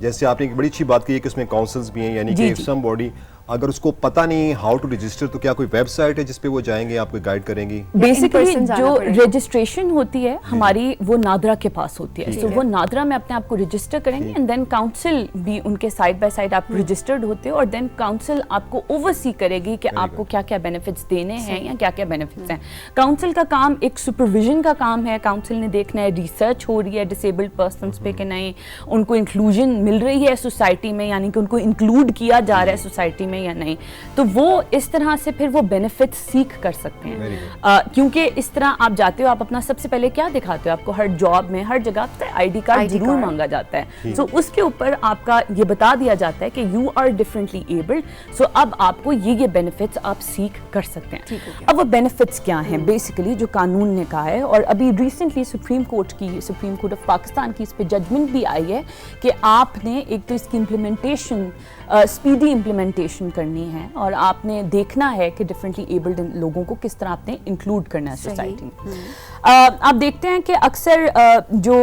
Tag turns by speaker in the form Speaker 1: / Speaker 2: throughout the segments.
Speaker 1: جیسے آپ نے ایک بڑی اچھی بات کی ہے کہ اس میں کاؤنسلز بھی ہیں, یعنی کہ سم باڈی اگر اس کو پتہ نہیں ہاؤ ٹو رجسٹر تو کیا کوئی ویب سائٹ ہے جس پہ وہ جائیں گے, آپ کو گائیڈ کریں گی؟
Speaker 2: بیسیکلی جو رجسٹریشن ہوتی ہے ہماری وہ نادرا کے پاس ہوتی ہے, سو وہ نادرا میں اپنے آپ کو رجسٹر کریں گے اینڈ دین کاؤنسل بھی ان کے سائڈ بائی سائڈ آپ رجسٹرڈ ہوتے ہو, اور دین کاؤنسل آپ کو اوور سی کرے گی کہ آپ کو کیا کیا بینیفٹس دینے ہیں یا کیا کیا بینیفٹس ہیں. کاؤنسل کا کام ایک سپرویژن کا کام ہے, کاؤنسل نے دیکھنا ہے ریسرچ ہو رہی ہے ڈسیبلڈ پرسنس پہ کہ نہیں, ان کو انکلوژن مل رہی ہے سوسائٹی میں, یعنی کہ ان کو انکلوڈ کیا جا رہا ہے سوسائٹی میں یا نہیں, تو وہ اس طرح سے پھر وہ بینیفٹ سیکھ کر سکتے ہیں. کیونکہ اس طرح آپ جاتے ہو, آپ اپنا سب سے پہلے کیا دکھاتے ہو, آپ کو ہر جاب میں ہر جگہ آئی ڈی کارڈ ضرور مانگا جاتا ہے, سو اس کے اوپر آپ کا یہ بتا دیا جاتا ہے کہ یو آر ڈفرینٹلی ایبلڈ, سو اب آپ کو یہ بینیفٹس آپ سیکھ کر سکتے ہیں. اب وہ بینیفٹس کیا ہیں بیسیکلی جو قانون نے کہا ہے, اور ابھی recently supreme court of Pakistan کی اس پہ ججمنٹ بھی آئی ہے کہ آپ نے ایک تو اس کی امپلیمنٹیشن اسپیڈی امپلیمنٹیشن کرنی ہے, اور آپ نے دیکھنا ہے کہ ڈفرینٹلی ایبلڈ لوگوں کو کس طرح آپ نے انکلوڈ کرنا ہے سوسائٹی میں. آپ دیکھتے ہیں کہ اکثر جو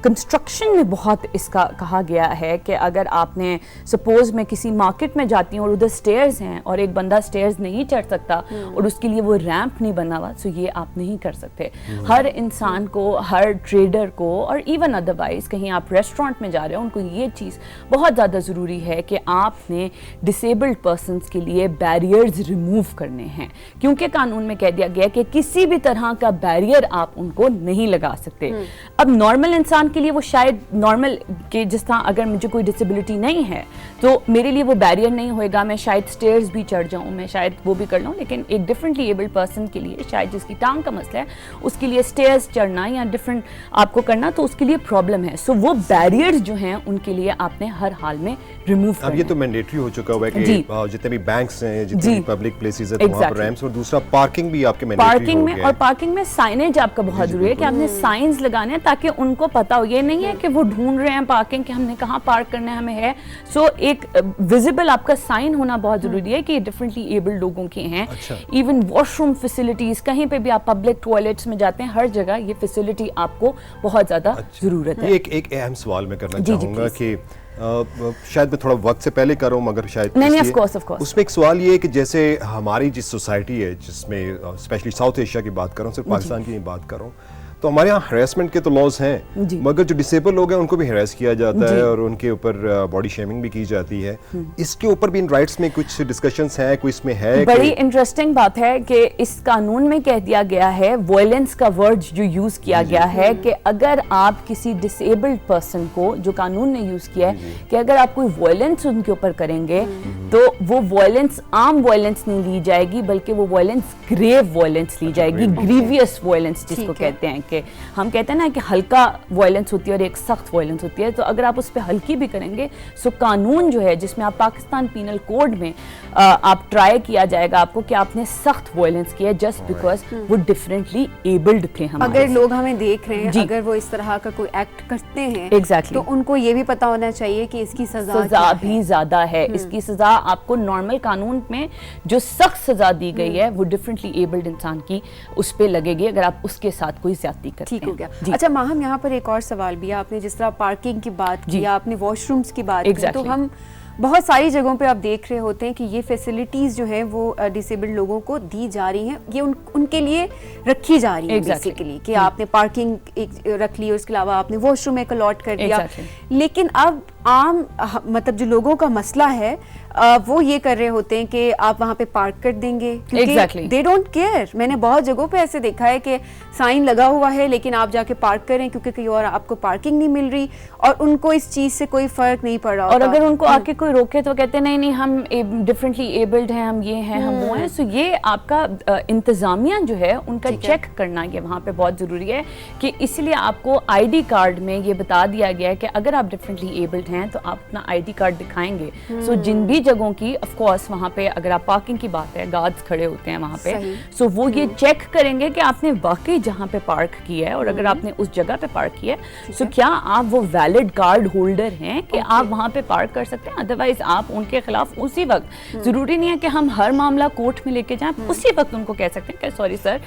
Speaker 2: کنسٹرکشن میں بہت اس کا کہا گیا ہے کہ اگر آپ نے سپوز میں کسی مارکیٹ میں جاتی ہوں اور ادھر سٹیئرز ہیں اور ایک بندہ سٹیئرز نہیں چڑھ سکتا اور اس کے لیے وہ ریمپ نہیں بنا ہوا, سو یہ آپ نہیں کر سکتے. ہر انسان کو, ہر ٹریڈر کو, اور ایون ادروائز کہیں آپ ریسٹورینٹ میں جا رہے ہو, ان کو یہ چیز بہت زیادہ ضروری ہے کہ آپ نے ڈسیبلڈ پرسنس کے لیے بیریئرز ریموو کرنے ہیں, کیونکہ قانون میں کہہ دیا گیا کہ کسی بھی طرح کا بیریئر آپ ان کو نہیں لگا سکتے. اب نارمل انسان کے لیے وہ شاید نارمل کہ جس طرح اگر مجھے کوئی ڈسیبلٹی نہیں ہے تو میرے لیے وہ بیریئر نہیں ہوئے گا, میں شاید سٹیئرز بھی چڑھ جاؤں, میں شاید وہ بھی کر لوں, لیکن ایک ڈفرینٹلی ایبلڈ پرسن کے لیے شاید جس کی ٹانگ کا مسئلہ ہے اس کے لیے سٹیئرز چڑھنا یا ڈفرینٹ آپ کو کرنا تو اس کے لیے پرابلم ہے. سو وہ بیریئرز جو ہیں ان کے لیے آپ نے ہر حال میں ریموو کرنا.
Speaker 1: اب یہ تو مینڈیٹری ہو چکا ہوا ہے کہ جتنے بھی بینکس ہیں, جتنے بھی پبلک پلیسز ہیں وہاں پر ریمپس, اور دوسرا پارکنگ بھی آپ کے مینڈیٹری ہو گیا ہے.
Speaker 2: اور پارکنگ میں سائنیج آپ کا بہت ضروری ہے کہ آپ نے سائنز لگانے ہیں تاکہ ان کو پتا ہو, یہ نہیں ہے کہ وہ ڈھونڈ رہے ہیں پارکنگ کہ ہم نے کہاں پارک کرنا ہے ہمیں ہے. سو ایک ویزیبل آپ کا سائن ہونا بہت ضروری ہے کہ یہ ڈفرینٹلی ایبلڈ لوگوں کے ہیں. ایون واش روم فیسلٹیز, کہیں پہ بھی آپ پبلک ٹوائلٹس میں جاتے ہیں, ہر جگہ یہ فیسلٹی آپ کو بہت زیادہ ضرورت ہے.
Speaker 1: ایک اہم سوال میں کرنا چاہوں گا کہ شاید میں تھوڑا وقت سے پہلے کر رہا ہوں مگر شاید اس میں ایک سوال یہ ہے کہ جیسے ہماری جس سوسائٹی ہے جس میں اسپیشلی ساؤتھ ایشیا کی بات کر رہا ہوں, صرف پاکستان کی نہیں بات کر رہا ہوں, تو ہمارے یہاں ہریسمنٹ کے تو لاز ہیں, مگر جو ڈسیبل لوگ ہیں ان کو بھی ہراس کیا جاتا ہے اور ان کے اوپر باڈی شیمنگ بھی کی جاتی ہے. اس کے اوپر بھی ان رائٹس میں کچھ ڈسکشنز ہیں, کوئی اس میں ہے؟
Speaker 2: بڑی انٹرسٹنگ بات ہے کہ اس قانون میں کہہ دیا گیا ہے, وائلنس کا ورڈ جو یوز کیا گیا ہے کہ اگر آپ کسی ڈسیبلڈ پرسن کو, جو قانون نے یوز کیا ہے کہ اگر آپ کوئی وائلنس ان کے اوپر کریں گے تو وہ وائلنس عام وائلنس نہیں لی جائے گی بلکہ وہ وائلنس گریو وائلنس لی جائے گی, گریویس وائلنس جس کو کہتے ہیں. کہ ہم کہتے ہیں نا کہ ہلکا وائلنس ہوتی ہے اور ایک سخت وائلنس ہوتی ہے, تو اگر آپ اس پہ ہلکی بھی کریں گے سو قانون جو ہے جس میں آپ پاکستان پینل کوڈ میں آپ ٹرائی کیا جائے گا آپ کو کہ آپ نے سخت وائلنس کیا جسٹ بیکاز وہ ڈفرینٹلی ایبلڈ تھے.
Speaker 3: اگر لوگ ہمیں دیکھ رہے ہیں, اگر وہ اس طرح کا کوئی ایکٹ کرتے ہیں تو ان کو یہ بھی پتا ہونا چاہیے کہ اس کی سزا
Speaker 2: بھی زیادہ ہے. اس کی سزا آپ کو نارمل قانون میں جو سخت سزا دی گئی ہے وہ ڈفرینٹلی ایبلڈ انسان کی اس پہ لگے گی اگر آپ اس کے ساتھ کوئی زیادتی کرتے ہیں.
Speaker 3: ٹھیک ہو گیا. اچھا ماہم, یہاں پر ایک اور سوال بھی ہے, آپ نے جس طرح پارکنگ کی بات کی, آپ نے واش رومز کی بات کی, تو ہم بہت ساری جگہوں پہ آپ دیکھ رہے ہوتے ہیں کہ یہ فیسلٹیز جو ہیں وہ ڈسیبلڈ لوگوں کو دی جا رہی ہیں, یہ ان کے لیے رکھی جا رہی ہیں بیسیکلی کہ آپ نے پارکنگ رکھ لی اور اس کے علاوہ آپ نے واش روم ایک الاٹ کر دیا. لیکن اب عام مطلب جو لوگوں کا مسئلہ ہے وہ یہ کر رہے ہوتے ہیں کہ آپ وہاں پہ پارک کر دیں گے کیونکہ دے ڈونٹ کیئر. میں نے بہت جگہوں پہ ایسے دیکھا ہے کہ سائن لگا ہوا ہے لیکن آپ جا کے پارک کریں کیونکہ کہیں اور آپ کو پارکنگ نہیں مل رہی اور ان کو اس چیز سے کوئی فرق نہیں پڑ رہا.
Speaker 2: اور اگر ان کو آ کے کوئی روکے تو کہتے ہیں نہیں ہم ڈفرینٹلی ایبلڈ ہیں, ہم یہ ہیں, ہم وہ ہیں. سو یہ آپ کا انتظامیہ جو ہے ان کا چیک کرنا یہ وہاں پہ بہت ضروری ہے کہ اس لیے آپ کو آئی ڈی کارڈ میں یہ بتا دیا گیا ہے کہ اگر آپ ڈفرینٹلی ایبلڈ ہیں تو آپ اپنا آئی ڈی کارڈ دکھائیں گے. سو جن بھی جگہوں کی آف کورس وہاں پہ اگر آپ پارکنگ کی بات ہے گارڈز کھڑے ہوتے ہیں وہاں پہ, سو وہ یہ چیک کریں گے کہ آپ نے واقعی جہاں پہ پارک کیا ہے اور اگر آپ نے اس جگہ پہ پارک کیا ہے سو کیا آپ وہ ویلڈ کارڈ ہولڈر ہیں کہ آپ وہاں پہ پارک کر سکتے ہیں. ادروائز آپ ان کے خلاف اسی وقت, ضروری نہیں ہے کہ ہم ہر معاملہ کورٹ میں لے کے جائیں, اسی وقت ان کو کہہ سکتے ہیں کہ سوری سر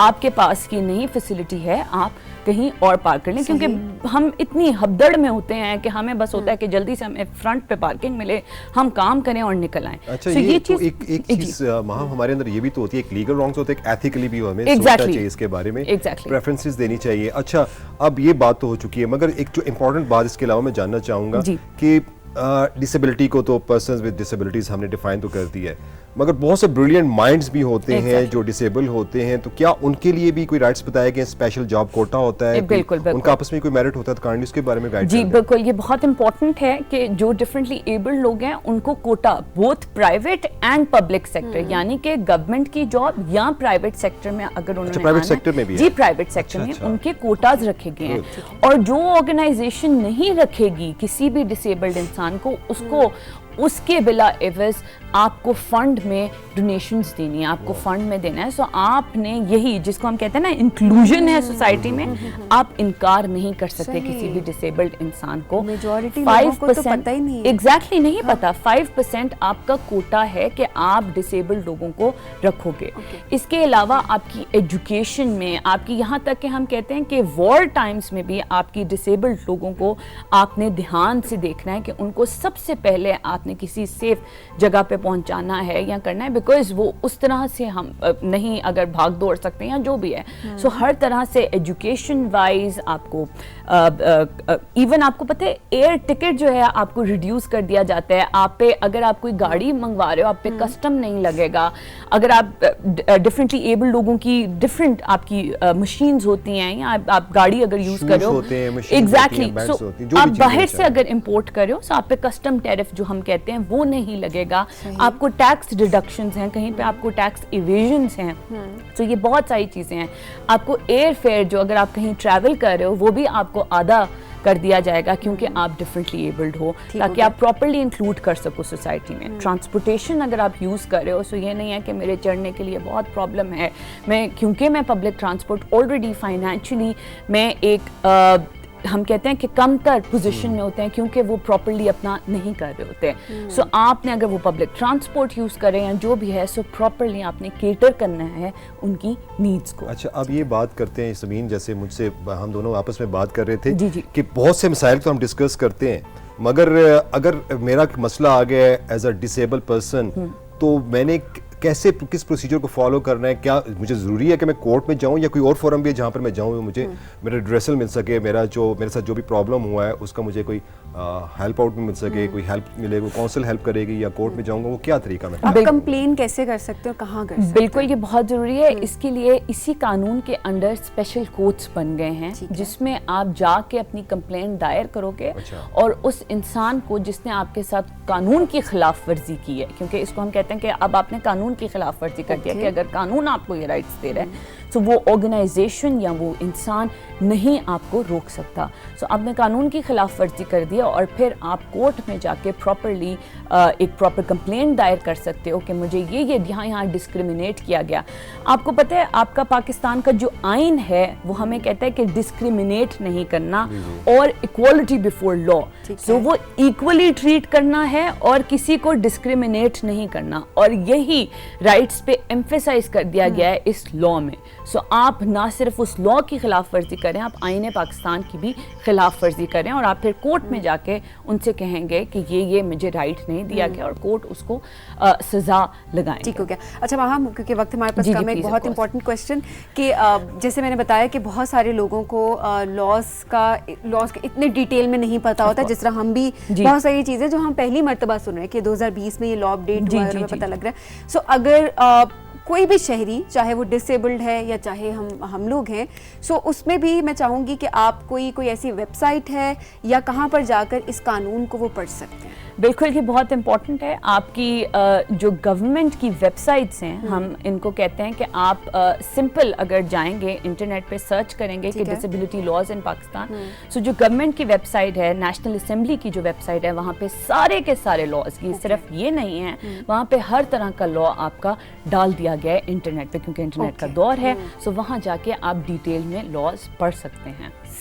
Speaker 2: آپ کے پاس یہ نہیں فیسلٹی ہے, آپ کہیں اور پارک کر لیں. کیونکہ ہم اتنی ہبدڑ میں ہوتے ہیں کہ ہمیں بس ہوتا ہے کہ جلدی سے ہمیں فرنٹ پہ پارکنگ ملے, ہم کام کریں اور نکل آئیں.
Speaker 1: اچھا یہ ایک چیز ہمارے اندر یہ بھی تو ہوتی ہے, ایک لیگل رانگز ہوتے ہیں, ایک ایتھیکلی بھی ہمیں سوچنا چاہیے اس کے بارے میں, پریفرنسز دینی چاہیے. اچھا اب یہ بات تو ہو چکی ہے, مگر ایک جو امپورٹنٹ بات اس کے علاوہ میں جاننا چاہوں گا کہ ڈسیبلٹی کو تو پرسنز ود ڈسیبلٹیز ہم نے ڈیفائن تو کر دی ہے, مگر بہت سے بریلینٹ مائنڈز بھی ہوتے ہیں جو ڈسیبل ہوتے ہیں, تو کیا ان کے لیے بھی کوئی رائٹس بتائے گئے, اسپیشل جاب کوٹا ہوتا ہے, ان کا آپس میں کوئی میرٹ ہوتا ہے, تو کائنڈلی اس کے بارے میں گائیڈ.
Speaker 2: جی بالکل, یہ بہت امپورٹنٹ ہے کہ جو ڈفرینٹلی ایبلڈ لوگ ہیں ان کو quota both private and public sector, یعنی کہ گورنمنٹ کی جاب یا پرائیویٹ سیکٹر میں اگر انہوں نے
Speaker 1: پرائیویٹ سیکٹر میں بھی,
Speaker 2: جی پرائیویٹ سیکٹر میں ان کے کوٹاز رکھے گئے ہیں, اور جو آرگنائزیشن نہیں رکھے گی کسی بھی ڈسیبلڈ انسان کو, اس کو اس کے بلا عوض آپ کو فنڈ میں ڈونیشنز دینی ہے, آپ کو فنڈ میں دینا ہے. سو آپ نے یہی جس کو ہم کہتے ہیں نا انکلوژن ہے سوسائٹی میں, آپ انکار نہیں کر سکتے کسی بھی ڈسیبلڈ انسان کو. 5% ایگزیکٹلی نہیں پتا, 5% آپ کا کوٹا ہے کہ آپ ڈسیبلڈ لوگوں کو رکھو گے. اس کے علاوہ آپ کی ایجوکیشن میں, آپ کی یہاں تک کہ ہم کہتے ہیں کہ وار ٹائمز میں بھی آپ کی ڈسیبلڈ لوگوں کو آپ نے دھیان سے دیکھنا ہے کہ ان کو سب سے پہلے آپ نے کسی سیف جگہ پہ پہنچانا ہے یا کرنا ہے, بیکاز وہ اس طرح سے ہم نہیں اگر بھاگ دوڑ سکتے ہیں یا جو بھی ہے. سو ہر طرح سے ایجوکیشن وائز آپ کو ایون آپ کو پتہ ہے ایئر ٹکٹ جو ہے آپ کو ریڈیوس کر دیا جاتا ہے. آپ پہ اگر آپ کوئی گاڑی منگوا رہے ہو آپ پہ کسٹم نہیں لگے گا. اگر آپ ڈفرینٹلی ایبل لوگوں کی ڈفرینٹ آپ کی مشینز ہوتی ہیں یا آپ گاڑی اگر یوز کر رہے ہو, ایگزیکٹلی, سو آپ باہر سے اگر امپورٹ کر رہے ہو سو آپ پہ کسٹم ٹیرف جو ہم کہتے ہیں وہ نہیں لگے گا. آپ کو ٹیکس ڈیڈکشنز ہیں, کہیں پہ آپ کو ٹیکس ایویژنز ہیں. تو یہ بہت ساری چیزیں ہیں. آپ کو ایئر فیئر جو اگر آپ کہیں ٹریول کر رہے ہو وہ بھی آپ کو آدھا کر دیا جائے گا کیونکہ آپ ڈفرینٹلی ایبلڈ ہو, تاکہ آپ پراپرلی انکلوڈ کر سکو سوسائٹی میں. ٹرانسپورٹیشن اگر آپ یوز کر رہے ہو سو یہ نہیں ہے کہ میرے چڑھنے کے لیے بہت پرابلم ہے, میں کیونکہ میں پبلک ٹرانسپورٹ آلریڈی فائنینشلی میں ایک ہم کہتے ہیں کہ کم تر پوزیشن میں ہوتے ہیں کیونکہ وہ پراپرلی اپنا نہیں کر رہے ہوتے. سو آپ نے اگر وہ پبلک ٹرانسپورٹ یوز کریں یا جو بھی ہے سو پراپرلی آپ نے کیٹر کرنا ہے ان کی نیڈس کو.
Speaker 1: اچھا اب یہ بات کرتے ہیں سمین, جیسے مجھ سے ہم دونوں آپس میں بات کر رہے تھے کہ بہت سے مسائل تو ہم ڈسکس کرتے ہیں, مگر اگر میرا مسئلہ آ گیا ہے ایز اے ڈسیبل پرسن تو میں نے کیسے کس پروسیجر کو فالو کرنا ہے؟ کیا مجھے ضروری ہے کہ میں کورٹ میں جاؤں یا کوئی اور فورم بھی ہے جہاں پر میں جاؤں مجھے میرا ریڈریسل مل سکے, میرے ساتھ جو بھی پرابلم ہوا ہے اس کا مجھے کوئی ہیلپ آؤٹ مل سکے, کوئی ہیلپ ملے, کوئی کونسل ہیلپ کرے گی, یا کورٹ میں جاؤں گا, وہ کیا طریقہ میں
Speaker 3: آپ کمپلین کیسے کر سکتے ہو, کہاں کر سکتے ہو؟
Speaker 2: بالکل یہ بہت ضروری ہے. اس کے لیے اسی قانون کے انڈر اسپیشل کورٹس بن گئے ہیں جس میں آپ جا کے اپنی کمپلین دائر کرو گے اور اس انسان کو جس نے آپ کے ساتھ قانون کی خلاف ورزی کی ہے, کیونکہ اس کو ہم کہتے ہیں کہ اب آپ نے قانون کی خلاف ورزی کر دیا کہ اگر قانون آپ کو یہ رائٹس دے رہا ہے تو وہ آرگنائزیشن یا وہ انسان نہیں آپ کو روک سکتا. سو آپ نے قانون کی خلاف ورزی کر دیا اور پھر آپ کورٹ میں جا کے پراپرلی ایک پراپر کمپلینٹ دائر کر سکتے ہو کہ مجھے یہ یہاں ڈسکریمنیٹ کیا گیا. آپ کو پتہ ہے آپ کا پاکستان کا جو آئین ہے وہ ہمیں کہتا ہے کہ ڈسکریمنیٹ نہیں کرنا اور ایکوالٹی بیفور لا. سو وہ ایکولی ٹریٹ کرنا ہے اور کسی کو ڈسکریمنیٹ نہیں کرنا, اور یہی رائٹس پہ ایمفیسائز کر دیا گیا ہے اس لا میں. سو آپ نہ صرف اس لا کی خلاف ورزی کریں, آپ آئین پاکستان کی بھی خلاف ورزی کریں, اور آپ پھر کورٹ میں جا کے ان سے کہیں گے کہ یہ مجھے رائٹ نہیں دیا گیا, اور کورٹ اس کو سزا لگائیں.
Speaker 3: ٹھیک ہو گیا. اچھا وہاں کیونکہ وقت ہمارے پاس کم ہے, ایک بہت امپورٹنٹ کویسچن کہ جیسے میں نے بتایا کہ بہت سارے لوگوں کو لاس کا اتنے ڈیٹیل میں نہیں پتا ہوتا, جس طرح ہم بھی بہت ساری چیزیں جو ہم پہلی مرتبہ سن رہے ہیں کہ 2020 میں یہ لا اپڈیٹ ہوا ہے, ہمیں پتہ لگ رہا ہے. سو اگر کوئی بھی شہری چاہے وہ ڈسیبلڈ ہے یا چاہے ہم لوگ ہیں, سو اس میں بھی میں چاہوں گی کہ آپ کوئی ایسی ویب سائٹ ہے یا کہاں پر جا کر اس قانون کو وہ پڑھ سکتے ہیں؟
Speaker 2: بالکل یہ بہت امپورٹنٹ ہے. آپ کی جو گورنمنٹ کی ویب سائٹس ہیں ہم ان کو کہتے ہیں کہ آپ سمپل اگر جائیں گے انٹرنیٹ پہ سرچ کریں گے کہ ڈسیبلٹی لاز ان پاکستان, سو جو گورنمنٹ کی ویب سائٹ ہے, نیشنل اسمبلی کی جو ویب سائٹ ہے, وہاں پہ سارے کے سارے لاز, یہ صرف یہ نہیں ہے, وہاں پہ ہر طرح کا لا آپ کا ڈال دیا گیا ہے انٹرنیٹ پہ, کیونکہ انٹرنیٹ کا دور ہے. سو وہاں جا کے آپ ڈیٹیل میں لاز پڑھ سکتے ہیں.